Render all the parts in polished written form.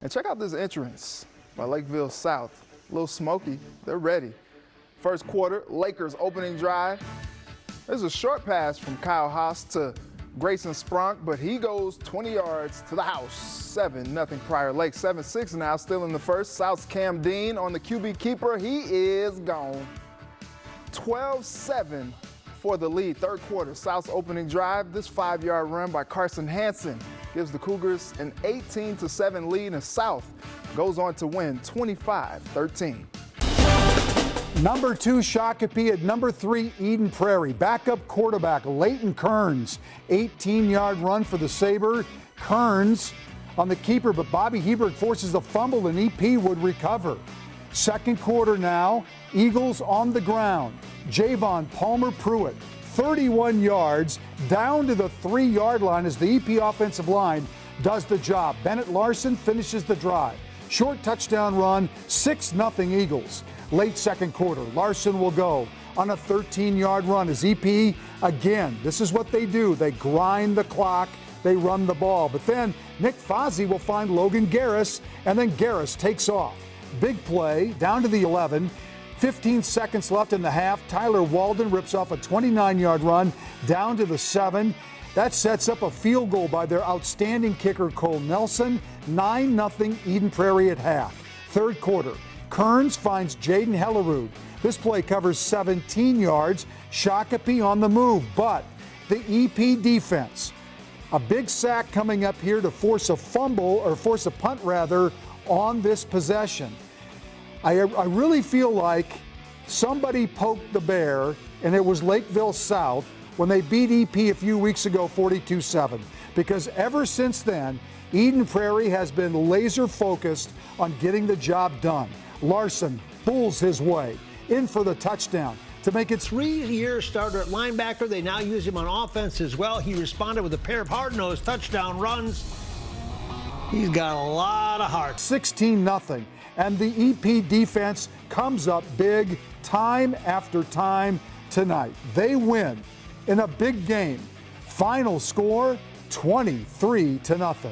And check out this entrance by Lakeville South. A little smoky, they're ready. First quarter, Lakers opening drive. There's a short pass from Kyle Haas to Grayson Sprunk, but he goes 20 yards to the house. 7-0 Prior Lake. 7-6 now, still in the first. South's Cam Dean on the QB keeper. He is gone. 12-7 for the lead. Third quarter, South's opening drive. This 5-yard run by Carson Hansen gives the Cougars an 18-7 lead, and South goes on to win 25-13. Number 2 Shakopee at number 3 Eden Prairie. Backup quarterback Leighton Kearns, 18-yard run for the Sabre. Kearns on the keeper, but Bobby Hebert forces a fumble and EP would recover. Second quarter now, Eagles on the ground. Javon Palmer-Pruitt, 31 yards, down to the 3-yard line as the EP offensive line does the job. Bennett Larson finishes the drive. Short touchdown run, 6-0 Eagles. Late second quarter, Larson will go on a 13-yard run as EP, again, this is what they do. They grind the clock, they run the ball. But then Nick Fozzie will find Logan Garris, and then Garris takes off. Big play, down to the 11. 15 seconds left in the half. Tyler Walden rips off a 29-yard run down to the 7. That sets up a field goal by their outstanding kicker, Cole Nelson. 9-0 Eden Prairie at half. Third quarter, Kearns finds Jaden Hellerud. This play covers 17 yards. Shakopee on the move, but the EP defense, a big sack coming up here to force a fumble, or force a punt rather, on this possession. I really feel like somebody poked the bear, and it was Lakeville South when they beat EP a few weeks ago 42-7. Because ever since then, Eden Prairie has been laser focused on getting the job done. Larson pulls his way in for the touchdown to make it 3-year starter at linebacker. They now use him on offense as well. He responded with a pair of hard-nosed touchdown runs. He's got a lot of heart. 16-0. And the EP defense comes up big time after time tonight. They win in a big game. Final score, 23-0.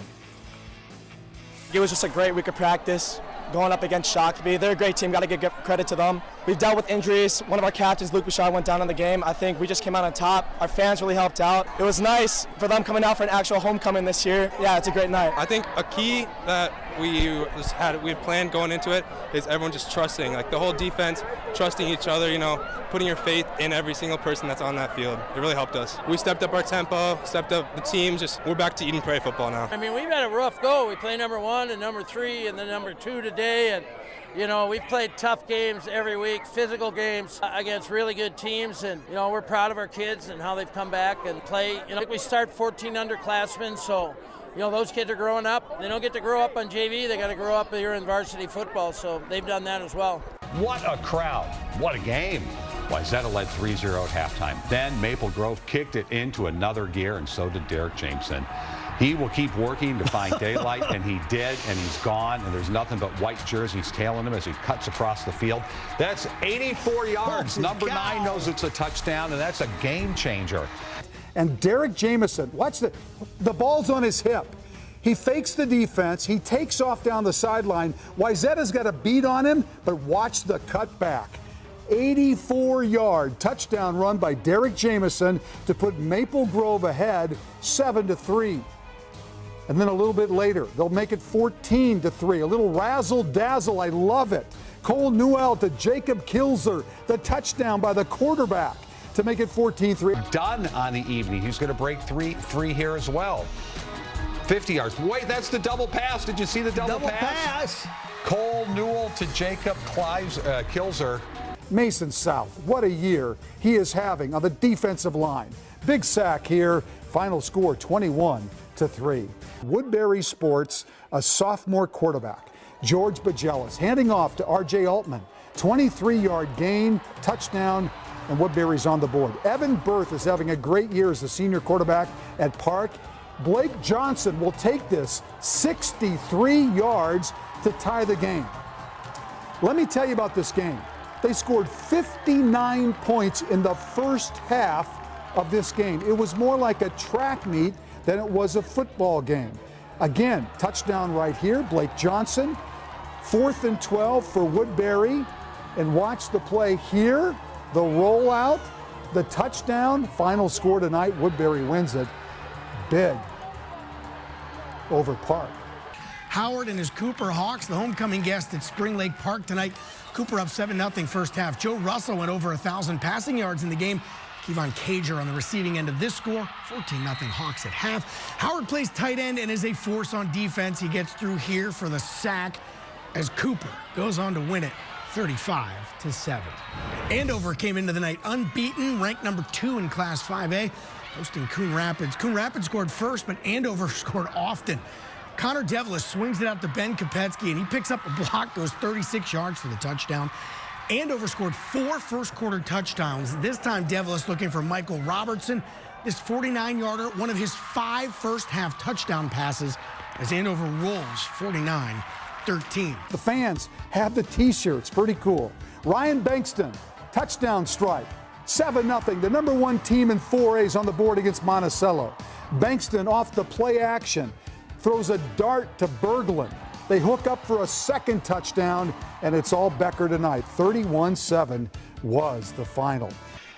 It was just a great week of practice going up against Shakopee. They're a great team, got to give credit to them. We've dealt with injuries. One of our captains, Luke Bouchard, went down in the game. I think we just came out on top. Our fans really helped out. It was nice for them coming out for an actual homecoming this year. Yeah, it's a great night. I think a key that we had planned going into it is everyone just trusting, like the whole defense, trusting each other, you know, putting your faith in every single person that's on that field. It really helped us. We stepped up our tempo, stepped up the team, we're back to Eden Prairie football now. I mean, we've had a rough go. We play number 1 and number 3 and then number 2 today, and you know, we've played tough games every week, physical games against really good teams, and you know, we're proud of our kids and how they've come back and play. You know, we start 14 underclassmen, so you know, those kids are growing up. They don't get to grow up on JV, they got to grow up here in varsity football, so they've done that as well. What a crowd, what a game. Wayzata led 3-0 at halftime. Then Maple Grove kicked it into another gear, and so did Derek Jameson. He will keep working to find daylight, and he did, and he's gone, and there's nothing but white jerseys tailing him as he cuts across the field. That's 84 yards. Number 9 knows it's a touchdown, and that's a game changer. And Derek Jameson, watch the ball's on his hip. He fakes the defense. He takes off down the sideline. Wayzata's got a beat on him, but watch the cutback. 84-yard touchdown run by Derek Jameson to put Maple Grove ahead 7-3. And then a little bit later, they'll make it 14-3. A little razzle-dazzle, I love it. Cole Newell to Jacob Kilzer, the touchdown by the quarterback to make it 14-3. Done on the evening. He's going to break three here as well. 50 yards. Wait, that's the double pass. Did you see the double pass? Cole Newell to Jacob Kilzer. Mason South, what a year he is having on the defensive line. Big sack here. Final score 21-3. Woodbury Sports, a sophomore quarterback, George Bajelis, handing off to R.J. Altman. 23-yard gain, touchdown, and Woodbury's on the board. Evan Berth is having a great year as the senior quarterback at Park. Blake Johnson will take this 63 yards to tie the game. Let me tell you about this game. They scored 59 points in the first half of this game. It was more like a track meet than it was a football game. Again, touchdown right here, Blake Johnson. 4th and 12 for Woodbury. And watch the play here, the rollout, the touchdown. Final score tonight, Woodbury wins it big over Park. Howard and his Cooper Hawks, the homecoming guest at Spring Lake Park tonight. Cooper up 7-0 first half. Joe Russell went over 1,000 passing yards in the game. Kevon Cager on the receiving end of this score, 14-0 Hawks at half. Howard plays tight end and is a force on defense. He gets through here for the sack as Cooper goes on to win it 35-7. Andover came into the night unbeaten, ranked number 2 in Class 5A, hosting Coon Rapids. Coon Rapids scored first, but Andover scored often. Connor Devlis swings it out to Ben Kopetsky, and he picks up a block, goes 36 yards for the touchdown. Andover scored 4 first-quarter touchdowns. This time, Devlis looking for Michael Robertson. This 49-yarder, one of his 5 first-half touchdown passes as Andover rolls 49-13. The fans have the T-shirts, pretty cool. Ryan Bankston, touchdown strike. 7-0, the number 1 team in 4A's on the board against Monticello. Bankston off the play action, throws a dart to Berglund. They hook up for a second touchdown, and it's all Becker tonight. 31-7 was the final.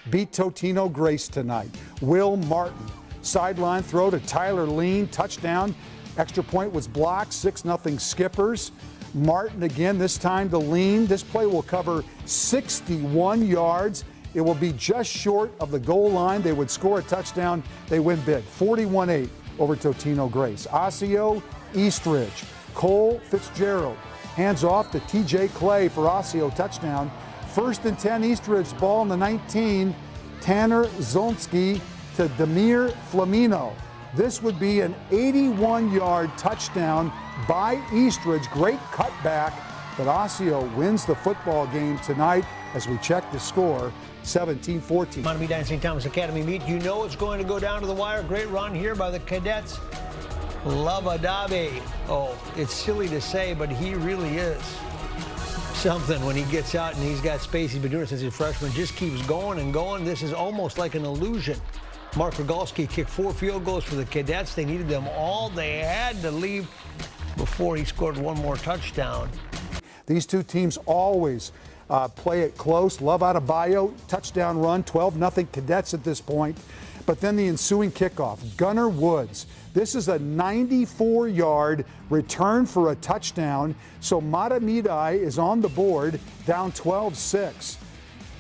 Beat Totino Grace tonight. Will Martin, sideline throw to Tyler Lean, touchdown. Extra point was blocked, 6-0 Skippers. Martin again, this time to Lean. This play will cover 61 yards. It will be just short of the goal line. They would score a touchdown. They win big, 41-8 over Totino Grace. Osseo, Eastridge. Cole Fitzgerald hands off to TJ Clay for Osseo touchdown. 1st and 10 Eastridge, ball in the 19. Tanner Zolnski to Demir Flamino. This would be an 81-yard touchdown by Eastridge. Great cutback, but Osseo wins the football game tonight as we check the score, 17-14. Want to meet St. Thomas Academy meet? You know it's going to go down to the wire. Great run here by the cadets. Lavadabe. Oh, it's silly to say, but he really is something when he gets out and he's got space. He's been doing it since he's a freshman. Just keeps going and going. This is almost like an illusion. Mark Rogalski kicked 4 field goals for the cadets. They needed them all. They had to leave before he scored 1 more touchdown. These two teams always play it close. Love Adebayo, touchdown run, 12-0 cadets at this point. But then the ensuing kickoff, Gunnar Woods. This is a 94-yard return for a touchdown. So Matamidai is on the board, down 12-6.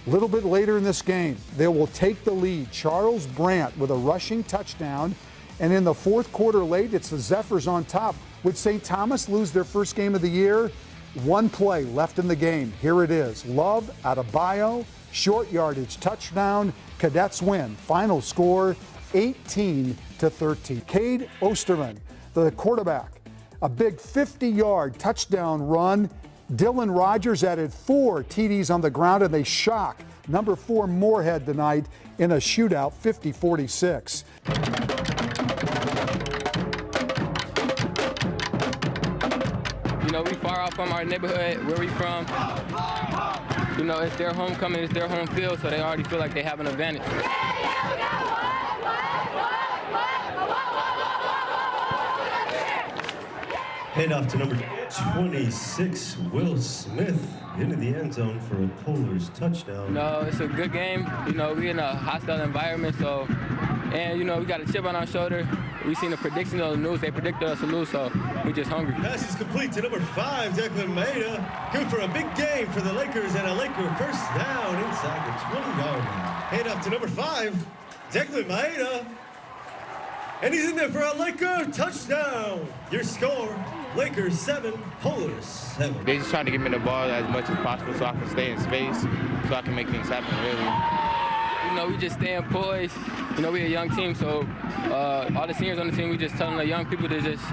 A little bit later in this game, they will take the lead. Charles Brandt with a rushing touchdown. And in the 4th quarter late, it's the Zephyrs on top. Would St. Thomas lose their first game of the year? 1 play left in the game. Here it is. Love Adebayo, short yardage touchdown. Cadets win. Final score, 18-13. Cade Osterman, the quarterback, a big 50-yard touchdown run. Dylan Rogers added 4 TDs on the ground, and they shock number 4 Moorhead tonight in a shootout, 50-46. You know, we far out from our neighborhood, where we from. You know, it's their homecoming, it's their home field, so they already feel like they have an advantage. Hand off to number 26, Will Smith, into the end zone for a Polars touchdown. No, it's a good game. You know, we're in a hostile environment, so, and you know, we got a chip on our shoulder. We seen the prediction of the news. They predicted us to lose, so we just hungry. Pass is complete to number 5, Declan Maeda. Good for a big game for the Lakers and a Laker first down inside the 20-yard line. Hand off to number 5, Declan Maeda. And he's in there for a Laker touchdown. Your score, Lakers 7, Polars 7. They're just trying to give me the ball as much as possible so I can stay in space, so I can make things happen, really. You know, we just staying poised. You know, we're a young team, so all the seniors on the team, we just telling the young people to just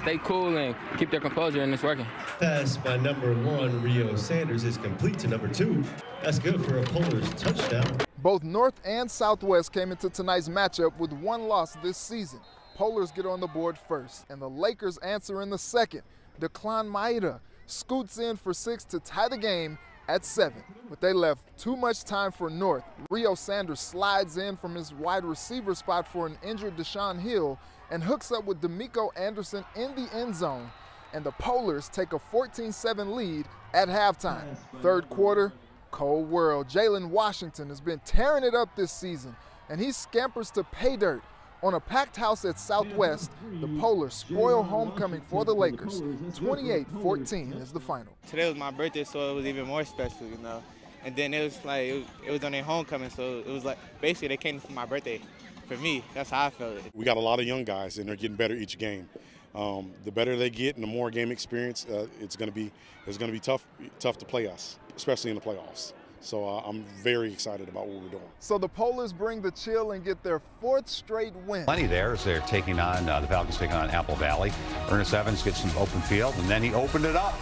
stay cool and keep their composure, and it's working. Pass by number 1, Rio Sanders, is complete to number 2. That's good for a Polars touchdown. Both North and Southwest came into tonight's matchup with 1 loss this season. Polars get on the board first, and the Lakers answer in the second. Declan Maeda scoots in for 6 to tie the game, at 7, but they left too much time for North. Rio Sanders slides in from his wide receiver spot for an injured Deshaun Hill and hooks up with D'Amico Anderson in the end zone, and the Polars take a 14-7 lead at halftime. Third quarter, cold world. Jalen Washington has been tearing it up this season, and he scampers to pay dirt. On a packed house at Southwest, the Polars spoil homecoming for the Lakers. 28-14 is the final. Today was my birthday, so it was even more special, you know. And then it was like, it was on their homecoming, so it was like, basically they came for my birthday. For me, that's how I felt. We got a lot of young guys, and they're getting better each game. The better they get and the more game experience, it's going to be tough to play us, especially in the playoffs. So I'm very excited about what we're doing. So the Polars bring the chill and get their 4th straight win. Plenty there as they're taking on, the Falcons taking on Apple Valley. Ernest Evans gets some open field, and then he opened it up.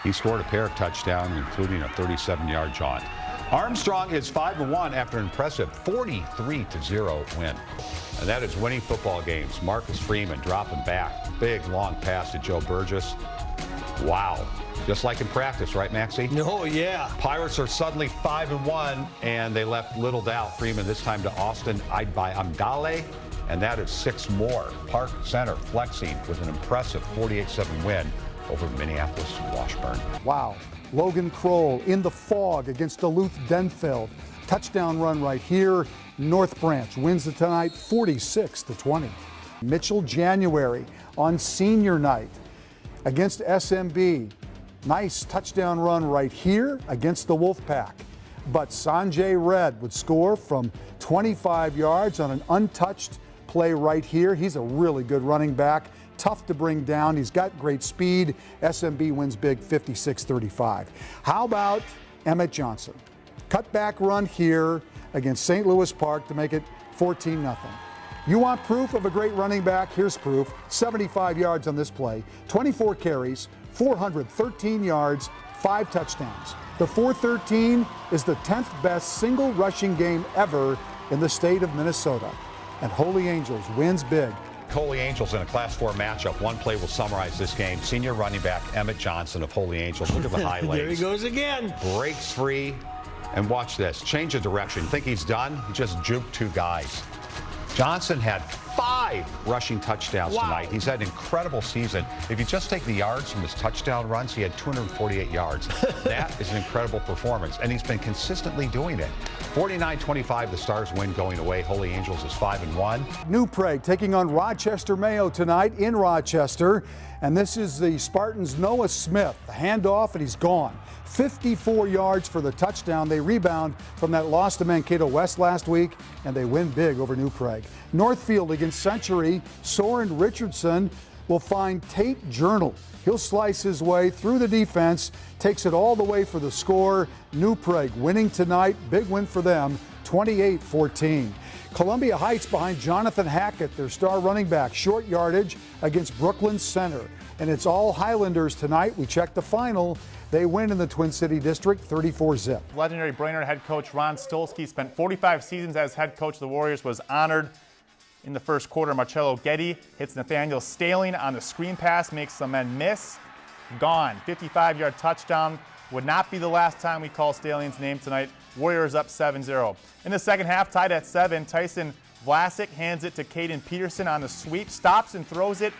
He scored a pair of touchdowns, including a 37-yard jaunt. Armstrong is 5-1 after an impressive 43-0 win. And that is winning football games. Marcus Freeman dropping back. Big, long pass to Joe Burgess. Wow. Just like in practice, right, Maxie? No, yeah. Pirates are suddenly 5-1, and they left little doubt. Freeman this time to Austin Amdale, and that is 6 more. Park Center flexing with an impressive 48-7 win over Minneapolis Washburn. Wow. Logan Kroll in the fog against Duluth Denfeld. Touchdown run right here. North Branch wins it tonight 46-20. Mitchell January on senior night against SMB. Nice touchdown run right here against the Wolfpack. But Sanjay Red would score from 25 yards on an untouched play right here. He's a really good running back. Tough to bring down. He's got great speed. SMB wins big 56-35. How about Emmett Johnson? Cutback run here against St. Louis Park to make it 14-0. You want proof of a great running back? Here's proof. 75 yards on this play, 24 carries, 413 yards, 5 touchdowns. The 413 is the 10th best single rushing game ever in the state of Minnesota. And Holy Angels wins big. Holy Angels in a Class 4 matchup. One play will summarize this game. Senior running back Emmett Johnson of Holy Angels. Look at the highlights. There he goes again. Breaks free. And watch this. Change of direction. Think he's done? He just juked 2 guys. Johnson had 5 rushing touchdowns tonight. He's had an incredible season. If you just take the yards from his touchdown runs, he had 248 yards. That is an incredible performance, and he's been consistently doing it. 49-25, the Stars win going away. Holy Angels is 5-1. New Prague taking on Rochester Mayo tonight in Rochester. And this is the Spartans' Noah Smith. The handoff, and he's gone. 54 yards for the touchdown. They rebound from that loss to Mankato West last week, and they win big over New Prague. Northfield against Century. Soren Richardson will find Tate Journal. He'll slice his way through the defense, takes it all the way for the score. New Prague winning tonight. Big win for them, 28-14. Columbia Heights behind Jonathan Hackett, their star running back. Short yardage against Brooklyn Center. And it's all Highlanders tonight. We checked the final. They win in the Twin City District, 34-0. Legendary Brainerd head coach Ron Stolsky spent 45 seasons as head coach of the Warriors, was honored in the first quarter. Marcello Getty hits Nathaniel Staling on the screen pass, makes the men miss. Gone. 55-yard touchdown. Would not be the last time we call Staling's name tonight. Warriors up 7-0. In the second half, tied at 7, Tyson Vlasic hands it to Caden Peterson on the sweep, stops and throws it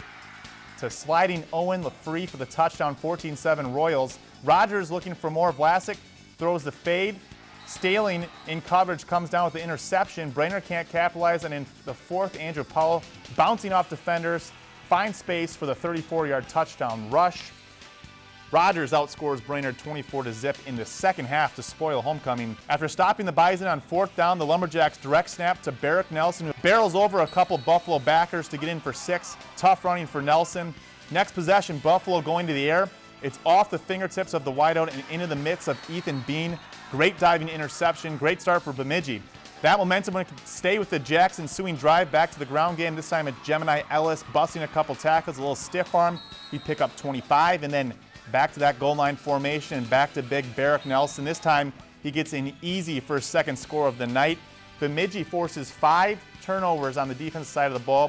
to sliding Owen LaFree for the touchdown, 14-7 Royals. Rogers looking for more. Vlasic throws the fade. Staling in coverage comes down with the interception. Brainerd can't capitalize, and in the fourth, Andrew Powell bouncing off defenders, finds space for the 34-yard touchdown rush. Rogers outscores Brainerd 24-0 in the second half to spoil homecoming. After stopping the Bison on 4th down, the Lumberjacks direct snap to Barrick Nelson, who barrels over a couple Buffalo backers to get in for 6. Tough running for Nelson. Next possession, Buffalo going to the air. It's off the fingertips of the wideout and into the midst of Ethan Bean. Great diving interception. Great start for Bemidji. That momentum can stay with the Jacks' ensuing drive back to the ground game. This time at Gemini Ellis, busting a couple tackles, a little stiff arm. He'd pick up 25, and then back to that goal line formation and back to big Barrick Nelson. This time he gets an easy first second score of the night. Bemidji forces 5 turnovers on the defensive side of the ball.